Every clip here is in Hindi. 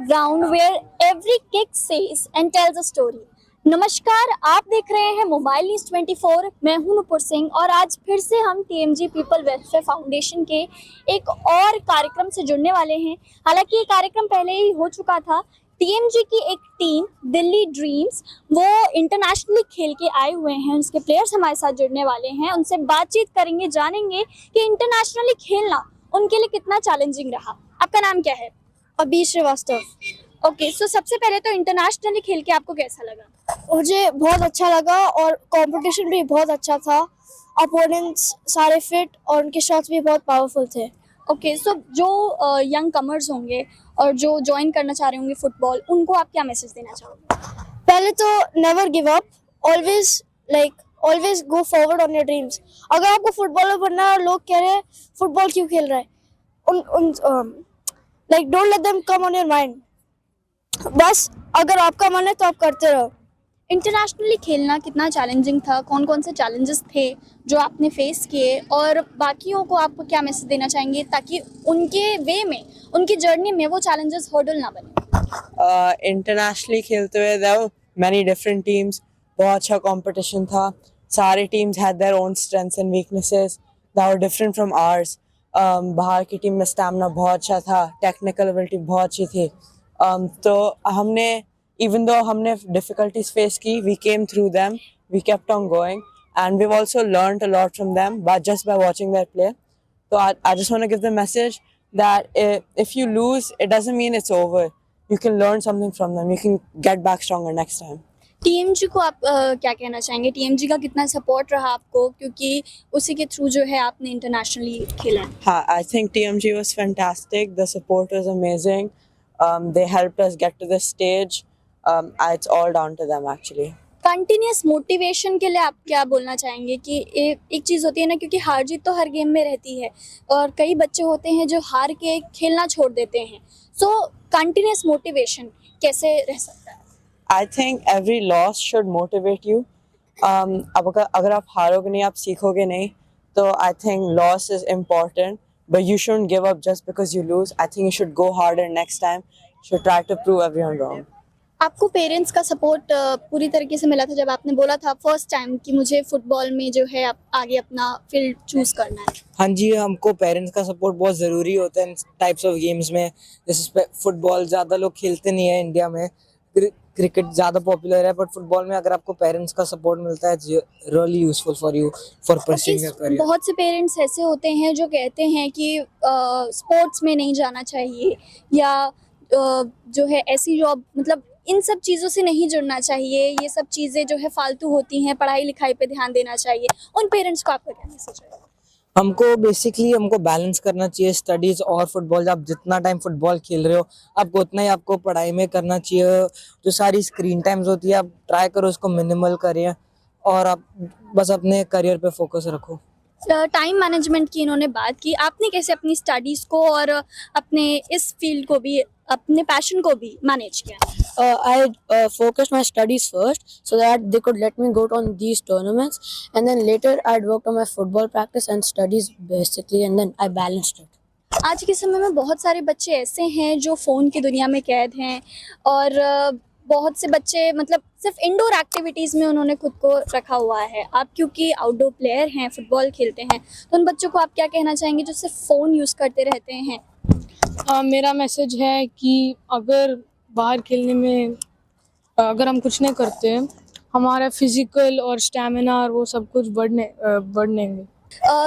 ground where every kick says and tells a story. नमस्कार, आप देख रहे हैं मोबाइल न्यूज 24। मैं हूं नुपुर सिंह और आज फिर से हम टीएमजी पीपल वेलफेयर फाउंडेशन के एक और कार्यक्रम से जुड़ने वाले हैं। हालांकि ये कार्यक्रम पहले ही हो चुका था। टीएमजी की एक टीम दिल्ली ड्रीम्स वो इंटरनेशनली खेल के आए हुए हैं। उसके प्लेयर्स हमारे साथ जुड़ने वाले हैं, उनसे बातचीत करेंगे, जानेंगे कि इंटरनेशनली खेलना उनके लिए कितना चैलेंजिंग रहा। आपका नाम क्या है? अभी श्रीवास्तव। ओके, सो सबसे पहले तो इंटरनेशनली खेल के आपको कैसा लगा? मुझे बहुत अच्छा लगा और कंपटीशन भी बहुत अच्छा था। अपोनेंट्स सारे फिट और उनके शॉट्स भी बहुत पावरफुल थे। ओके, सो जो यंग कमर्स होंगे और जो ज्वाइन करना चाह रहे होंगे फुटबॉल, उनको आप क्या मैसेज देना चाहोगे? पहले तो never give up, always go forward on your dreams. अगर आपको फुटबॉलर बनना है और लोग कह रहे हैं फुटबॉल क्यों खेल रहा है, don't let them come on your mind. बस अगर आपका मन है तो आप करते रहो। इंटरनेशनली खेलना कितना चैलेंजिंग था? कौन कौन से चैलेंजेस थे जो आपने फेस किए, और बाकियों को आप क्या मैसेज देना चाहेंगे ताकि उनके वे में, उनकी जर्नी में वो चैलेंजेस हर्डल ना बने? इंटरनेशनली खेलते हुए there were many different teams. बहुत अच्छा कंपटीशन था। सारे teams had their own strengths and weaknesses that were different from ours. बाहर की टीम में स्टैमिना बहुत अच्छा था, टेक्निकल एबिलिटी बहुत अच्छी थी। तो हमने even though हमने difficulties face की, we came through them, we kept on going, and we've also learned a lot from them just by watching their play. So I just want to give the message that if you lose, it doesn't mean it's over. You can learn something from them. You can get back stronger next time. TMG को आप क्या कहना चाहेंगे? टीएमजी का कितना सपोर्ट रहा आपको, क्योंकि उसी के थ्रू जो है आपने इंटरनेशनली खेला? हाँ, I think TMG was fantastic. The support was amazing. They helped us get to this stage. It's all down to them actually. Continuous motivation के लिए आप क्या बोलना चाहेंगे कि एक चीज़ होती है ना, क्योंकि हार जीत तो हर गेम में रहती है और कई बच्चे होते हैं जो हार के खेलना छोड़ देते हैं। सो कंटिन्यूस मोटिवेशन कैसे रह सकता है? I think every loss should motivate you. अब अगर आप हारोगे नहीं, आप सीखोगे नहीं, तो I think loss is important, but you shouldn't give up just because you lose. I think you should go harder next time. You should try to prove everyone wrong. आपको पेरेंट्स का सपोर्ट पूरी तरीके से मिला था जब आपने बोला था फर्स्ट टाइम कि मुझे फुटबॉल में जो है आगे अपना फील्ड चूज करना है? हाँ जी, हमको पेरेंट्स का सपोर्ट बहुत ज़रूरी होता है इन टाइप्स ऑफ गेम्स में। जैसे फुटबॉल ज़्यादा लोग खेलते नहीं है इंडिया में, क्रिकेट ज़्यादा पॉपुलर है, बट फुटबॉल में अगर आपको पेरेंट्स का सपोर्ट मिलता है, really useful for you for pursuing your career. बहुत से पेरेंट्स ऐसे होते हैं जो कहते हैं कि स्पोर्ट्स में नहीं जाना चाहिए, या जो है ऐसी जॉब, मतलब इन सब चीज़ों से नहीं जुड़ना चाहिए, ये सब चीज़ें जो है फालतू होती हैं, पढ़ाई लिखाई पे ध्यान देना चाहिए। उन पेरेंट्स को आपका क्या मैसेज है? हमको बैलेंस करना चाहिए स्टडीज और फुटबॉल। आप जितना टाइम फुटबॉल खेल रहे हो, आपको उतना ही आपको पढ़ाई में करना चाहिए। जो सारी स्क्रीन टाइम्स होती है, आप ट्राई करो उसको मिनिमल करिए और आप बस अपने करियर पे फोकस रखो। टाइम मैनेजमेंट की इन्होंने बात की, आपने कैसे अपनी स्टडीज़ को और अपने इस फील्ड को भी, अपने पैशन को भी मैनेज किया? I focused my studies first so that they could let me go on these tournaments, and then later I'd worked on my football practice and studies basically, and then I balanced it. आज के समय में बहुत सारे बच्चे ऐसे हैं जो फ़ोन की दुनिया में कैद हैं, और बहुत से बच्चे मतलब सिर्फ इंडोर एक्टिविटीज़ में उन्होंने खुद को रखा हुआ है। आप क्योंकि आउटडोर प्लेयर हैं, फुटबॉल खेलते हैं, तो उन बच्चों को आप क्या कहना चाहेंगे जो सिर्फ फ़ोन यूज़ करते रहते हैं? मेरा मैसेज है कि अगर बाहर खेलने में अगर हम कुछ नहीं करते हैं, हमारा फिजिकल और स्टैमिना और वो सब कुछ बढ़नेंगे।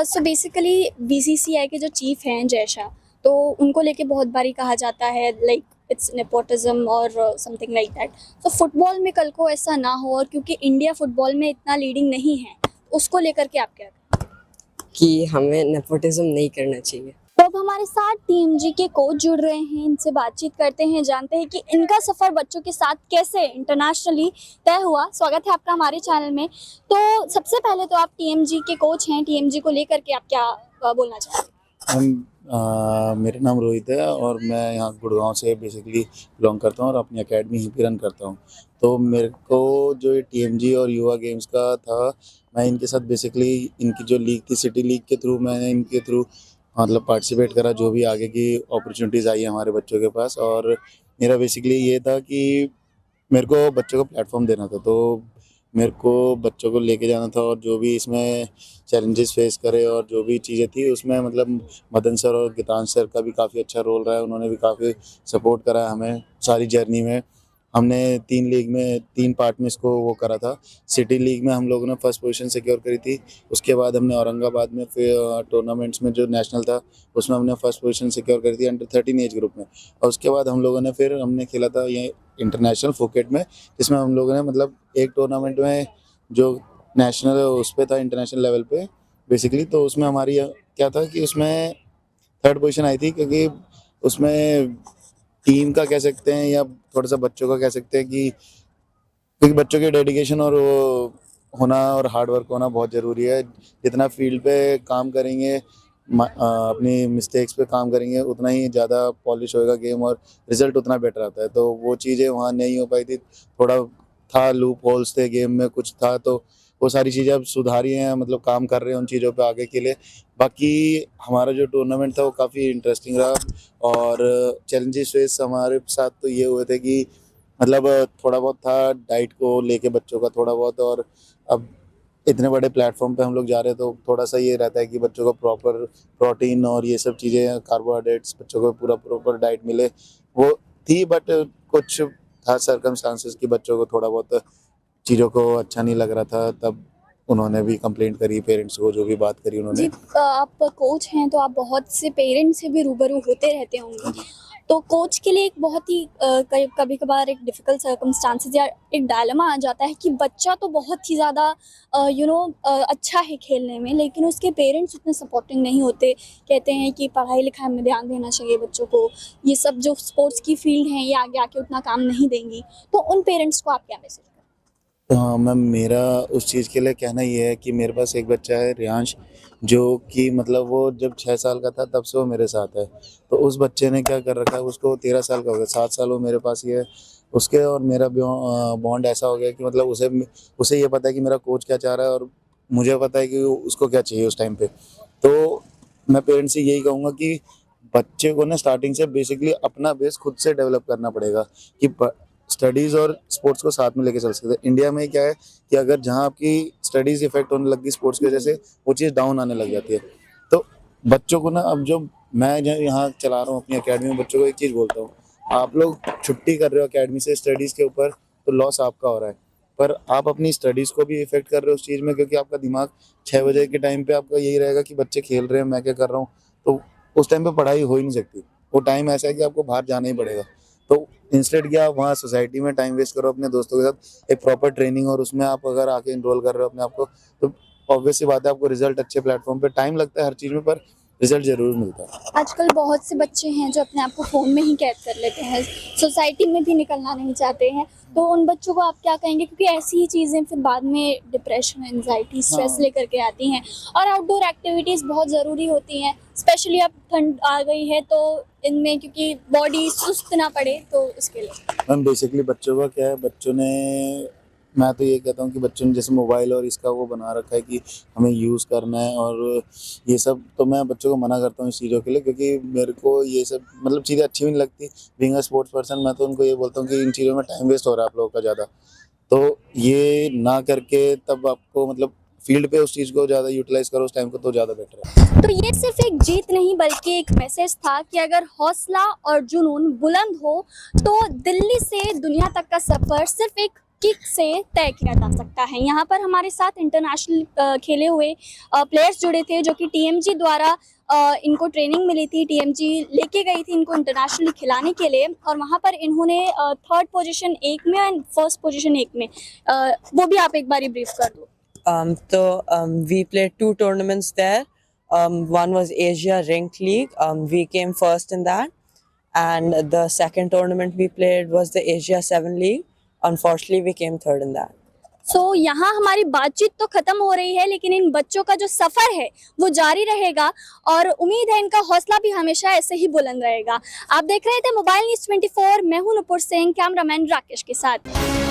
सो बेसिकली बीसीसीआई के जो चीफ हैं जयशा, तो उनको लेके बहुत बारी कहा जाता है लाइक इट्स नेपोटिज्म और समथिंग लाइक दैट। तो फुटबॉल में कल को ऐसा ना हो, और क्योंकि इंडिया फुटबॉल में इतना लीडिंग नहीं है, उसको लेकर के आप क्या कहें? कि हमें नेपोटिज्म नहीं करना चाहिए। तो अब हमारे साथ टीएमजी के कोच जुड़ रहे हैं, इनसे बातचीत करते हैं, जानते हैं कि इनका सफ़र बच्चों के साथ कैसे इंटरनेशनली तय हुआ। स्वागत है आपका हमारे चैनल में। तो सबसे पहले तो आप टीएमजी के कोच हैं, टीएमजी को लेकर के आप क्या बोलना चाहेंगे? मेरा नाम रोहित है और मैं यहाँ गुड़गांव से बेसिकली बिलोंग करता हूँ और अपनी एकेडमी यहीं पर रन करता हूँ। तो मेरे को जो ये टीएमजी और युवा गेम्स का था, मैं इनके साथ बेसिकली इनकी जो लीग थी, सिटी लीग के थ्रू मैंने इनके थ्रू मतलब पार्टिसिपेट करा। जो भी आगे की अपॉर्चुनिटीज़ आई है हमारे बच्चों के पास, और मेरा बेसिकली ये था कि मेरे को बच्चों को प्लेटफॉर्म देना था, तो मेरे को बच्चों को लेके जाना था और जो भी इसमें चैलेंजेस फेस करे और जो भी चीज़ें थी उसमें मतलब मदन सर और गीतांश सर का भी काफ़ी अच्छा रोल रहा है। उन्होंने भी काफ़ी सपोर्ट करा है हमें सारी जर्नी में। हमने 3 लीग में 3 पार्ट में इसको वो करा था। सिटी लीग में हम लोगों ने फर्स्ट पोजीशन सिक्योर करी थी। उसके बाद हमने औरंगाबाद में फिर टूर्नामेंट्स में जो नेशनल था उसमें हमने फर्स्ट पोजीशन सिक्योर करी थी अंडर 13 एज ग्रुप में। और उसके बाद हम लोगों ने फिर हमने खेला था ये इंटरनेशनल फुकेट में, जिसमें हम लोगों ने मतलब एक टूर्नामेंट में जो नेशनल उस पे था इंटरनेशनल लेवल पे बेसिकली, तो उसमें हमारी क्या था कि उसमें थर्ड पोजीशन आई थी, क्योंकि उसमें टीम का कह सकते हैं या थोड़ा सा बच्चों का कह सकते हैं कि क्योंकि बच्चों के डेडिकेशन और वो होना और हार्ड वर्क होना बहुत ज़रूरी है। जितना फील्ड पे काम करेंगे अपनी मिस्टेक्स पे काम करेंगे उतना ही ज़्यादा पॉलिश होएगा गेम और रिजल्ट उतना बेटर आता है। तो वो चीज़ें वहाँ नहीं हो पाई थी, थोड़ा था लूप होल्स थे गेम में कुछ था, तो वो सारी चीज़ें अब सुधारी हैं, मतलब काम कर रहे हैं उन चीज़ों पे आगे के लिए। बाकी हमारा जो टूर्नामेंट था वो काफ़ी इंटरेस्टिंग रहा और चैलेंजेस फेस हमारे साथ तो ये हुए थे कि मतलब थोड़ा बहुत था डाइट को लेके बच्चों का थोड़ा बहुत, और अब इतने बड़े प्लेटफॉर्म पे हम लोग जा रहे हैं तो थोड़ा सा ये रहता है कि बच्चों को प्रॉपर प्रोटीन और ये सब चीज़ें कार्बोहाइड्रेट्स बच्चों को पूरा प्रॉपर डाइट मिले वो थी। बट कुछ था सर्कमस्टांसेस कि बच्चों को थोड़ा बहुत चीज़ों को अच्छा नहीं लग रहा था, तब उन्होंने भी कंप्लेंट करी पेरेंट्स को, जो भी बात करी जी, उन्होंने। आप कोच हैं तो आप बहुत से पेरेंट्स से भी रूबरू होते रहते होंगे। तो कोच के लिए एक बहुत ही कभी कभार एक डिफ़िकल्ट सर्कमस्टांसेस या एक डायलेमा आ जाता है कि बच्चा तो बहुत ही ज़्यादा अच्छा है खेलने में, लेकिन उसके पेरेंट्स उतने सपोर्टिंग नहीं होते। कहते हैं कि पढ़ाई लिखाई में ध्यान देना चाहिए बच्चों को, ये सब जो स्पोर्ट्स की फील्ड हैं ये आगे आके उतना काम नहीं देंगी। तो उन पेरेंट्स को आप क्या मैसेज करें? तो हाँ मैम, मेरा उस चीज़ के लिए कहना ये है कि मेरे पास एक बच्चा है रियांश, जो कि मतलब वो जब 6 साल का था तब से वो मेरे साथ है। तो उस बच्चे ने क्या कर रखा है, उसको 13 साल का हो गया, 7 साल वो मेरे पास ही है। उसके और मेरा बॉन्ड ऐसा हो गया कि मतलब उसे उसे ये पता है कि मेरा कोच क्या चाह रहा है और मुझे पता है कि उसको क्या चाहिए उस टाइम पे। तो मैं पेरेंट्स से यही कहूँगा कि बच्चे को ना स्टार्टिंग से बेसिकली अपना बेस खुद से डेवलप करना पड़ेगा कि स्टडीज़ और स्पोर्ट्स को साथ में लेके चल सकते हैं। इंडिया में क्या है कि अगर जहाँ आपकी स्टडीज़ इफेक्ट होने लगी स्पोर्ट्स की वजह से, वो चीज़ डाउन आने लग जाती है। तो बच्चों को ना, अब जो मैं जो यहाँ चला रहा हूँ अपनी अकेडमी में, बच्चों को एक चीज़ बोलता हूँ, आप लोग छुट्टी कर रहे हो अकेडमी से स्टडीज़ के ऊपर तो लॉस आपका हो रहा है, पर आप अपनी स्टडीज़ को भी इफेक्ट कर रहे हो उस चीज़ में, क्योंकि आपका दिमाग 6 बजे के टाइम पे आपका यही रहेगा कि बच्चे खेल रहे हैं मैं क्या कर रहा हूँ। तो उस टाइम पे पढ़ाई हो ही नहीं सकती। वो टाइम ऐसा है कि आपको बाहर जाना ही पड़ेगा। तो इंस्टेड कि आप वहाँ सोसाइटी में टाइम वेस्ट करो अपने दोस्तों के साथ, एक प्रॉपर ट्रेनिंग और उसमें आप अगर आके इनरोल कर रहे हो अपने आप को, तो ऑब्वियस सी बात है आपको रिजल्ट अच्छे प्लेटफॉर्म पे, टाइम लगता है हर चीज़ में पर रिजल्ट ज़रूर मिलता है। आजकल बहुत से बच्चे हैं जो अपने आप को फ़ोन में ही कैद कर लेते हैं, सोसाइटी में भी निकलना नहीं चाहते हैं। तो उन बच्चों को आप क्या कहेंगे? क्योंकि ऐसी ही चीज़ें फिर बाद में डिप्रेशन, एंजाइटी, स्ट्रेस हाँ। लेकर के आती हैं। और आउटडोर एक्टिविटीज़ बहुत ज़रूरी होती हैं, स्पेशली अब ठंड आ गई है तो इनमें, क्योंकि बॉडी सुस्त ना पड़े तो उसके लिए। मैम बेसिकली बच्चों का क्या है, बच्चों ने, मैं तो ये कहता हूँ कि बच्चों ने जैसे मोबाइल और इसका वो बना रखा है कि हमें यूज़ करना है और ये सब, तो मैं बच्चों को मना करता हूँ इस चीज़ों के लिए, क्योंकि मेरे को ये सब मतलब चीज़ें अच्छी भी नहीं लगती। बीइंग अ स्पोर्ट्स पर्सन मैं तो उनको ये बोलता हूँ कि इन चीज़ों में टाइम वेस्ट हो रहा है आप लोगों का ज़्यादा, तो ये ना करके तब आपको मतलब फील्ड पे उस चीज़ को ज़्यादा यूटिलाइज़ करो उस टाइम को, तो ज़्यादा बेटर है। तो ये सिर्फ एक जीत नहीं बल्कि एक मैसेज था कि अगर हौसला और जुनून बुलंद हो तो दिल्ली से दुनिया तक का सफ़र सिर्फ एक किक से तय किया जा सकता है। यहाँ पर हमारे साथ इंटरनेशनल खेले हुए प्लेयर्स जुड़े थे, जो कि टीएमजी द्वारा इनको ट्रेनिंग मिली थी, टीएमजी लेके गई थी इनको इंटरनेशनली खिलाने के लिए, और वहाँ पर इन्होंने थर्ड पोजीशन एक में एंड फर्स्ट पोजीशन एक में, वो भी आप एक बारी ब्रीफ कर दो। We played 2 tournaments there. One was Asia Ranked League. We came first in that, and the second tournament we played was the Asia 7 League. Unfortunately, we came third in that. सो यहाँ हमारी बातचीत तो खत्म हो रही है, लेकिन इन बच्चों का जो सफ़र है वो जारी रहेगा और उम्मीद है इनका हौसला भी हमेशा ऐसे ही बुलंद रहेगा। आप देख रहे थे मोबाइल न्यूज़ 24, मैं हूँ नुपुर सिंह, कैमरामैन राकेश के साथ।